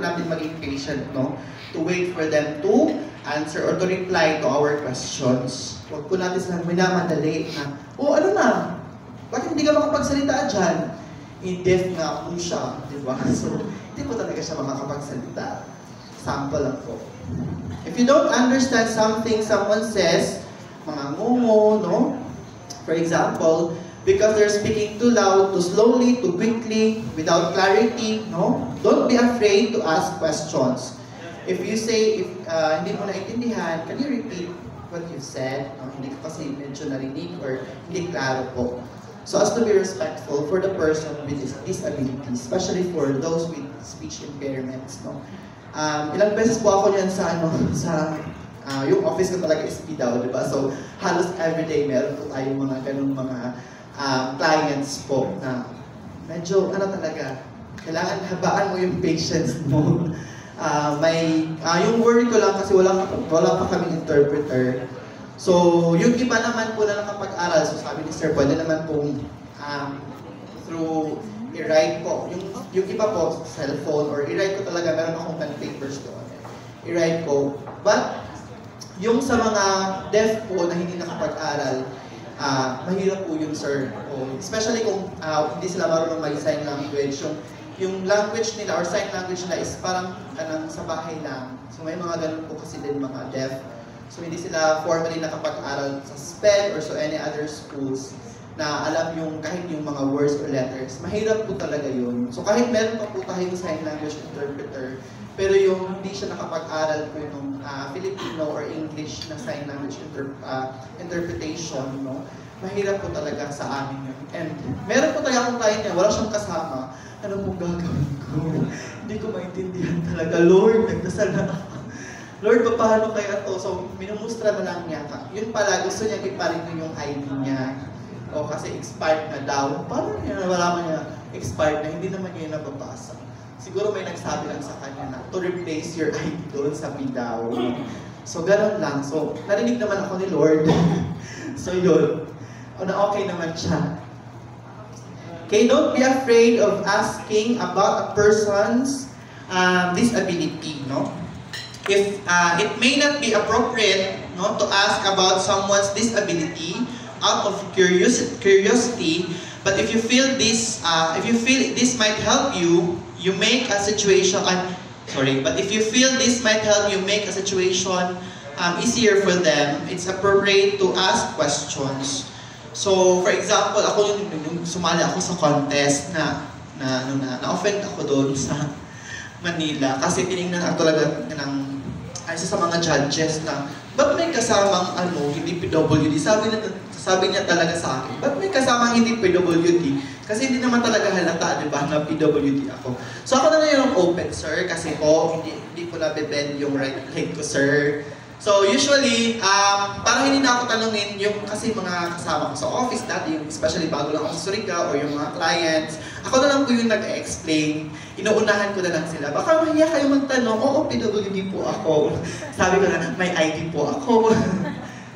natin maging patient, no? To wait for them to answer or to reply to our questions. Huwag po natin silang minamadali na, oh ano na? Bakit hindi ka makapagsalita dyan? Deaf nga po siya, di ba? So, hindi po talaga siya makakapagsalita. Sample lang po. If you don't understand something someone says, mga ngungo, no? For example, because they're speaking too loud, too slowly, too quickly, without clarity, no? Don't be afraid to ask questions. If you say, hindi mo naintindihan, can you repeat what you said? No? Hindi ko kasi medyo narinig or hindi klaro po. So as to be respectful for the person with disabilities, especially for those with speech impairments, no? Ilang beses po ako yan sa yung office ko talaga is PDAW, di ba? So halos everyday meron po tayong mga ganung mga clients po na medyo talaga kailangan habaan mo yung patience mo. Yung worry ko lang kasi wala pa kaming interpreter. So, yung iba naman po na nakapag-aral, so sabi ni Sir, pwede naman pong through i-write po. Yung iba po, cellphone, or i-write ko talaga, meron akong pen papers doon. I-write ko. But, yung sa mga deaf po na hindi nakapag-aral, mahirap po yun, Sir. Especially kung hindi sila marunong mag-sign language. Yung language nila or sign language nila is parang sa bahay lang. So may mga ganun po kasi din mga deaf. So hindi sila formally nakapag-aral sa SPED or so any other schools na alam yung kahit yung mga words or letters. Mahirap po talaga yun. So kahit meron pa po tayong sign language interpreter, pero yung hindi siya nakapag-aral po yung Filipino or English na sign language interpretation, no? Mahirap po talaga sa amin yun. And meron po talaga akong client niya, wala siyang kasama. Ano pong gagawin ko? Hindi ko maintindihan talaga. Lord, nagdasal na ako. Lord, paano kaya to? So, minumustra na lang niya. Yun pala, gusto niya iparin yung ID niya. O kasi expired na daw. Paano niya nawalaman niya expired na? Hindi naman niya nababasa. Siguro may nagsabi lang sa kanya na to replace your ID doon sa PDAW. So, ganun lang. So, narinig naman ako ni Lord. So, yun. O na okay naman siya. Okay, don't be afraid of asking about a person's disability, no? If it may not be appropriate, no, to ask about someone's disability out of curiosity, but if you feel this might help you, you make a situation. But if you feel this might help you make a situation easier for them, it's appropriate to ask questions. So, for example, ako yung sumali ako sa contest na-offend ako doon sa Manila kasi tinignan ako talaga ng isa sa mga judges na ba't may kasamang hindi PWD? Sabi niya talaga sa akin, ba't may kasamang hindi PWD? Kasi hindi naman talaga halata, di ba, na PWD ako. So ako na yung open, sir, kasi po hindi ko na-bend yung right leg ko, sir. So usually, para hindi na ako tanungin yung kasi mga kasama ko sa office dati, yung especially bago lang ako sa Surigao or yung mga clients, ako na lang po yung nag-explain, inuunahan ko na lang sila. Baka mahiya kayo magtanong, oo, PWD po ako. Sabi ko na, may ID po ako.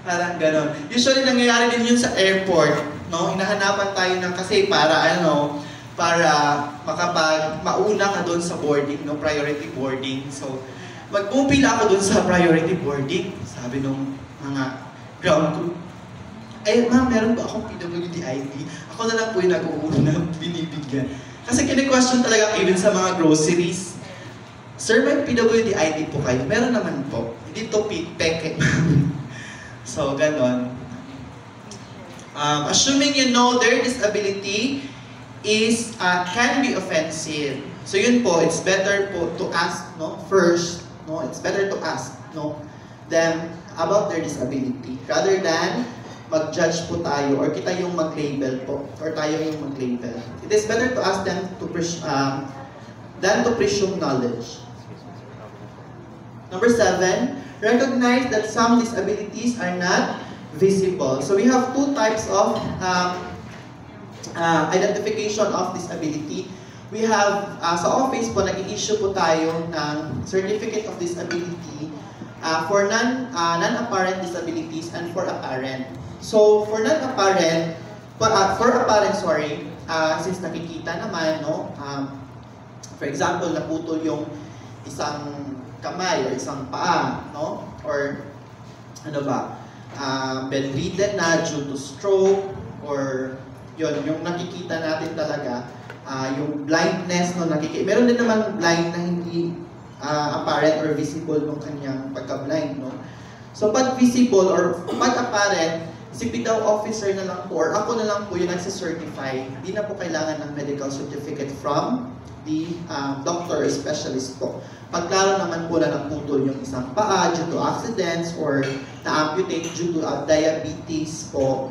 Parang ganon. Usually nangyayari din yun sa airport, no? Hinahanapan tayo ng kasi para mauna ka doon sa boarding, no? Priority boarding. So, magpupila ako dun sa priority boarding. Sabi nung mga ground crew, ma'am, meron ba akong PWD ID? Ako na lang po yung nag-uuna, binibigyan. Kasi kine-question talaga even sa mga groceries. Sir, may PWD ID po kayo? Meron naman po. Hindi to peke. So, ganon. Assuming you know their disability is can be offensive. So yun po, it's better po to ask, no, first. No, it's better to ask, no, them about their disability rather than mag-judge po tayo or kita yung mag-label po or tayo yung mag-label. It is better to ask them than to presume knowledge. Number 7, recognize that some disabilities are not visible. So we have two types of identification of disability. We have, sa office po, nag-i-issue po tayo ng Certificate of Disability for non-apparent disabilities and for apparent. So, for non-apparent, since nakikita naman, no, for example, naputol yung isang kamay or isang paa, no? Or ano ba, bedridden na due to stroke, or yun, yung nakikita natin talaga, yung blindness, no, meron din naman blind na hindi apparent or visible ng kanyang pagka-blind, no? So, pag visible or pag apparent, si PDAW officer na lang po, or ako na lang po yung nagsicertify, hindi na po kailangan ng medical certificate from the doctor or specialist po. Pag klaro naman po na naputol yung isang paa due to accidents or na-amputate due to diabetes po,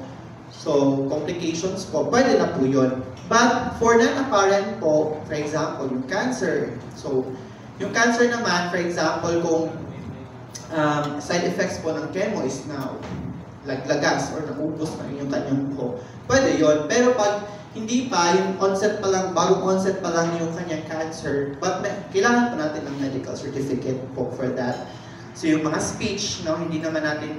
so complications po, pwede na po yun. But for non-apparent po, for example, yung cancer. So, yung cancer naman, for example, kung side effects po ng chemo is now laglagas or naubos na yung kanyang buho, pwede yon. Pero pag hindi pa, yung onset pa lang, bagong onset pa lang yung kanyang cancer, but kailangan pa natin ng medical certificate po for that. So yung mga speech, no, hindi naman natin